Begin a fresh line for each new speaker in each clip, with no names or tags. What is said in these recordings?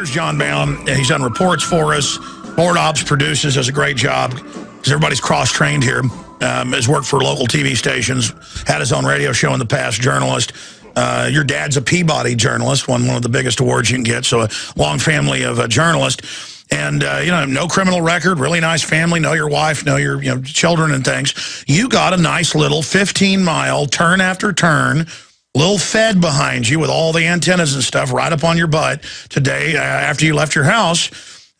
Here's John Bound. He's done reports for us. Board Ops produces, does a great job because everybody's cross-trained here. Has worked for local TV stations, had his own radio show in the past, journalist. Your dad's a Peabody journalist, won one of the biggest awards you can get, so a long family of journalists. And, you know, no criminal record, really nice family, know your wife, know your children and things. You got a nice little 15-mile, turn after turn, little Fed behind you with all the antennas and stuff right up on your butt today after you left your house.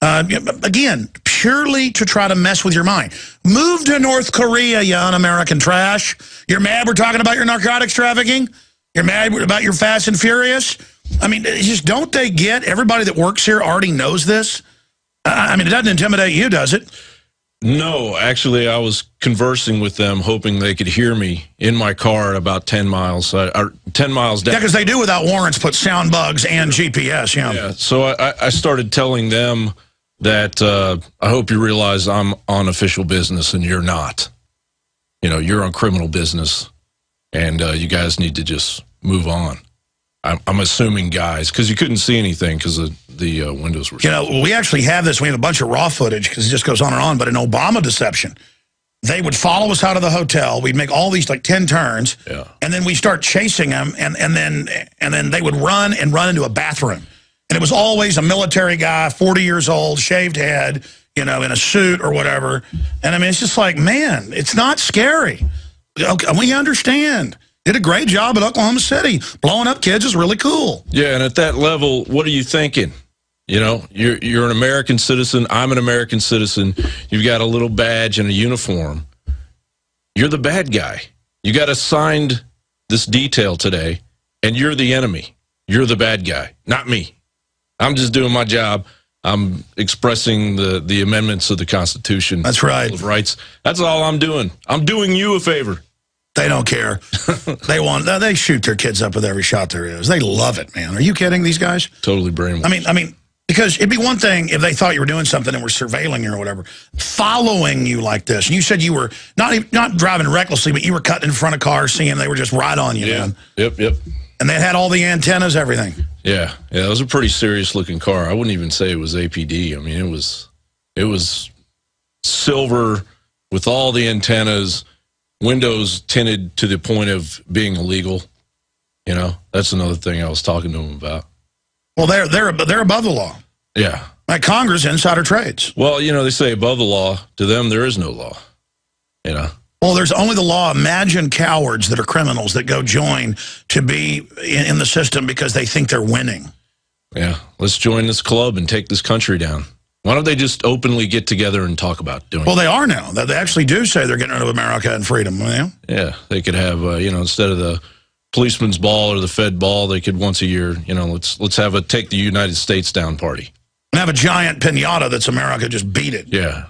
Again, purely to try to mess with your mind. Move to North Korea, you un-American trash. You're mad we're talking about your narcotics trafficking? You're mad about your Fast and Furious? I mean, just don't they get, everybody that works here already knows this? I mean, it doesn't intimidate you, does it?
No, actually, I was conversing with them, hoping they could hear me in my car at about 10 miles, or 10 miles down.
Yeah, because they do without warrants put sound bugs and GPS,
Yeah, so I started telling them that I hope you realize I'm on official business and you're not. You know, you're on criminal business, and you guys need to just move on. I'm assuming, guys, because you couldn't see anything because the windows were...
You know, we actually have this. We have a bunch of raw footage because it just goes on and on, but an Obama deception. They would follow us out of the hotel. We'd make all these like 10 turns, and then we start chasing them, and then they would run into a bathroom. And it was always a military guy, 40 years old, shaved head, you know, in a suit or whatever. And I mean, it's just like, man, it's not scary. Okay, we understand. Did a great job at Oklahoma City. Blowing up kids is really cool.
Yeah, and at that level, what are you thinking? You know, you're an American citizen. I'm an American citizen. You've got a little badge and a uniform. You're the bad guy. You got assigned this detail today, and you're the enemy. You're the bad guy, not me. I'm just doing my job. I'm expressing the amendments of the Constitution.
That's right.
Of rights. That's all I'm doing. I'm doing you a favor.
They don't care. They shoot their kids up with every shot there is. They love it, man. Are you kidding, these guys?
Totally brainwashed.
I mean, because it'd be one thing if they thought you were doing something and were surveilling you or whatever, following you like this. And you said you were not driving recklessly, but you were cutting in front of cars, seeing they were just right on you, man.
Yep.
And they had all the antennas, everything.
Yeah, it was a pretty serious-looking car. I wouldn't even say it was APD. I mean, it was silver with all the antennas, windows tinted to the point of being illegal. You know, that's another thing I was talking to them about.
Well, they're above the law.
Yeah.
Like Congress, insider trades.
Well, you know, they say above the law. To them, there is no law. You know.
Well, there's only the law. Imagine cowards that are criminals that go join to be in the system because they think they're winning.
Yeah, let's join this club and take this country down. Why don't they just openly get together and talk about doing it?
Well, they are now. They actually do say they're getting rid of America and freedom.
Yeah, they could have, you know, instead of the policeman's ball or the Fed ball, they could once a year, you know, let's have a take the United States down party.
And have a giant piñata that's America, just beat it.
Yeah.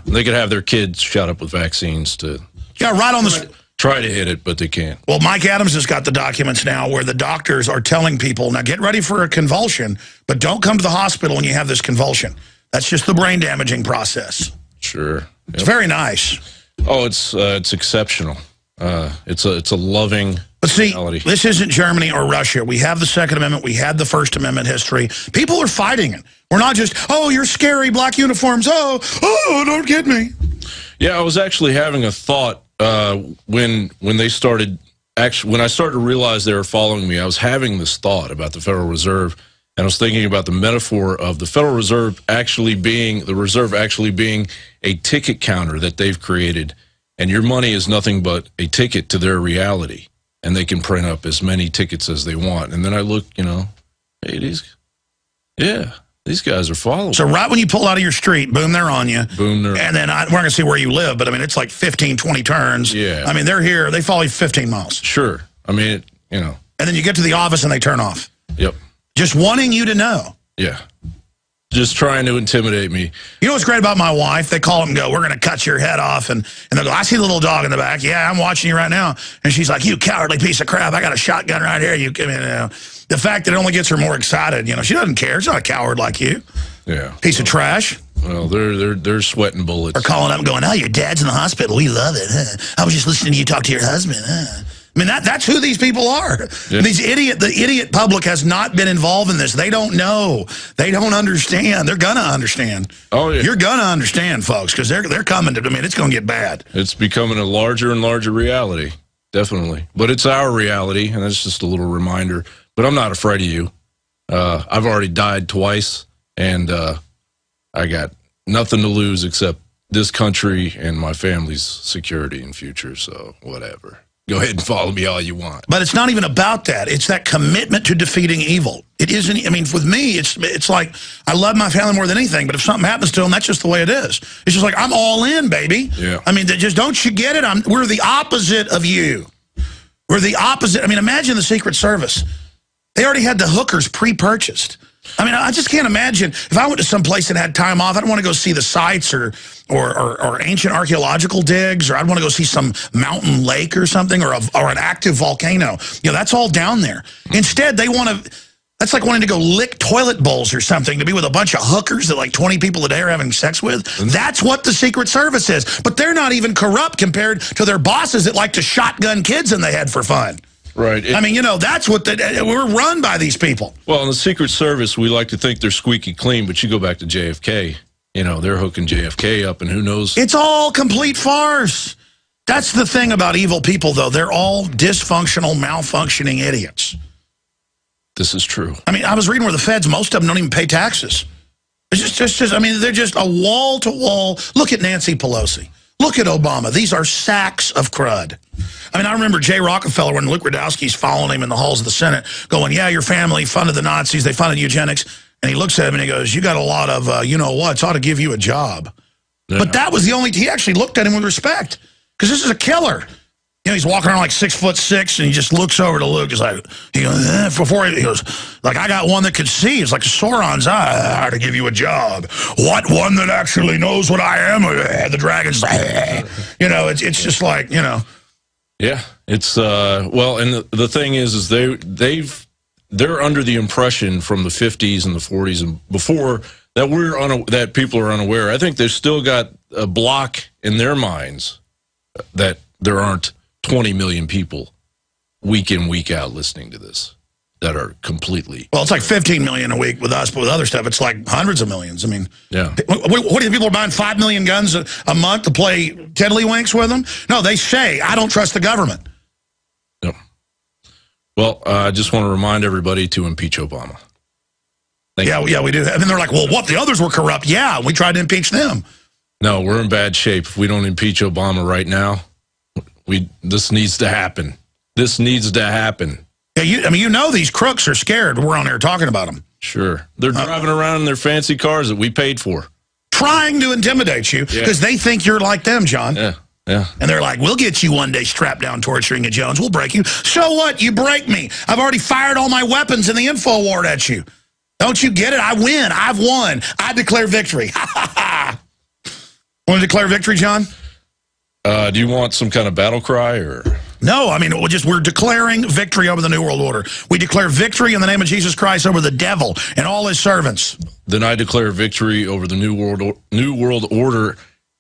They could have their kids shot up with vaccines to...
Yeah, right on the...
Try to hit it, but they can't. Well,
Mike Adams has got the documents now where the doctors are telling people, now get ready for a convulsion, but don't come to the hospital when you have this convulsion. That's just the brain damaging process.
Sure. Yep.
It's very nice.
Oh, it's exceptional. It's a loving...
But see, this isn't Germany or Russia. We have the Second Amendment. We had the First Amendment history. People are fighting it. We're not just, oh, you're scary, black uniforms. Oh, don't get me.
Yeah, I was actually having a thought when they started, when I started to realize they were following me, I was having this thought about the Federal Reserve, and I was thinking about the metaphor of the Federal Reserve actually being, a ticket counter that they've created, and your money is nothing but a ticket to their reality. And they can print up as many tickets as they want. And then I look, you know, hey, these guys are following.
So right when you pull out of your street, boom, they're on you.
Boom, they're
And then we're going to see where you live, but I mean, it's like 15, 20 turns.
Yeah.
I mean, they're here. They follow you 15 miles.
Sure. I mean, you know.
And then you get to the office and they turn off.
Yep.
Just wanting you to know.
Yeah. Just trying to intimidate me.
You know what's great about my wife? They call them and go, we're going to cut your head off. And they'll go, I see the little dog in the back. Yeah, I'm watching you right now. And she's like, you cowardly piece of crap. I got a shotgun right here. The fact that it only gets her more excited. You know, she doesn't care. She's not a coward like you.
Yeah.
Piece of trash.
Well, they're sweating bullets.
They're calling up and going, oh, your dad's in the hospital. We love it. Huh? I was just listening to you talk to your husband. Huh? I mean, that's who these people are. Yeah. The idiot public has not been involved in this. They don't know. They don't understand. They're going to understand.
Oh, yeah.
You're going to understand, folks, because they're coming to, I mean, it's going to get bad.
It's becoming a larger and larger reality, definitely. But it's our reality, and that's just a little reminder. But I'm not afraid of you. I've already died twice, and I got nothing to lose except this country and my family's security and future, so whatever. Go ahead and follow me all you want.
But it's not even about that. It's that commitment to defeating evil. It isn't, I mean, with me, it's like, I love my family more than anything, but if something happens to them, that's just the way it is. It's just like, I'm all in, baby.
Yeah.
I mean, just don't you get it? We're the opposite of you. We're the opposite. I mean, imagine the Secret Service. They already had the hookers pre-purchased. I mean, I just can't imagine if I went to some place and had time off. I'd want to go see the sites or ancient archaeological digs, or I'd want to go see some mountain lake or something, or an active volcano. You know, that's all down there. Instead, they want to. That's like wanting to go lick toilet bowls or something, to be with a bunch of hookers that like 20 people a day are having sex with. That's what the Secret Service is. But they're not even corrupt compared to their bosses that like to shotgun kids in the head for fun.
Right.
I mean, you know, that's what we're run by these people.
Well, in the Secret Service, we like to think they're squeaky clean, but you go back to JFK, you know, they're hooking JFK up, and who knows?
It's all complete farce. That's the thing about evil people, though. They're all dysfunctional, malfunctioning idiots.
This is true.
I mean, I was reading where the feds, most of them don't even pay taxes. It's just I mean, they're just a wall-to-wall. Look at Nancy Pelosi. Look at Obama. These are sacks of crud. I mean, I remember Jay Rockefeller, when Luke Rudkowski's following him in the halls of the Senate, going, yeah, your family funded the Nazis, they funded eugenics. And he looks at him and he goes, you got a lot of, you know what, ought to give you a job. Yeah. But that was the only, he actually looked at him with respect. Because this is a killer. You know, he's walking around like 6'6", and he just looks over to Luke. He's like, he goes, like, I got one that could see. It's like Sauron's eye. I ought to give you a job. What, one that actually knows what I am? The dragon's like, you know, it's just like, you know.
Yeah, it's, well, and the thing is they're under the impression from the 50s and the 40s and before that that people are unaware. I think they've still got a block in their minds that there aren't 20 million people week in, week out listening to this that are completely...
Well, it's like 15 million a week with us, but with other stuff, it's like hundreds of millions. I mean,
yeah.
What do you people are buying 5 million guns a month to play tiddlywinks with them? No, they say, I don't trust the government.
No. Well, I just want to remind everybody to impeach Obama.
Yeah, we do. And then they're like, well, what? The others were corrupt. Yeah, we tried to impeach them.
No, we're in bad shape. If we don't impeach Obama right now, this needs to happen. This needs to happen.
Yeah, I mean, you know these crooks are scared. We're on here talking about them.
Sure. They're driving around in their fancy cars that we paid for.
Trying to intimidate you because they think you're like them, John.
Yeah, yeah.
And they're like, we'll get you one day strapped down torturing you, Jones. We'll break you. So what? You break me. I've already fired all my weapons in the Infowars at you. Don't you get it? I win. I've won. I declare victory. Want to declare victory, John?
Do you want some kind of battle cry or?
No, I mean, we're declaring victory over the New World Order. We declare victory in the name of Jesus Christ over the devil and all his servants.
Then I declare victory over the New World Order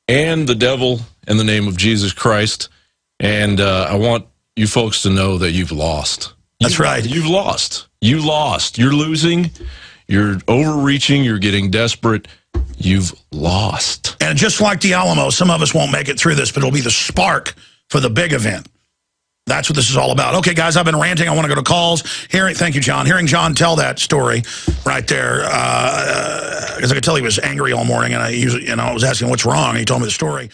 and the devil in the name of Jesus Christ. And I want you folks to know that you've lost.
That's right.
You've lost. You lost. You're losing. You're overreaching. You're getting desperate. You've lost.
And just like the Alamo, some of us won't make it through this, but it'll be the spark for the big event. That's what this is all about. Okay, guys, I've been ranting. I want to go to calls. Thank you, John. Hearing John tell that story right there, because I could tell he was angry all morning, and I was asking what's wrong, and he told me the story.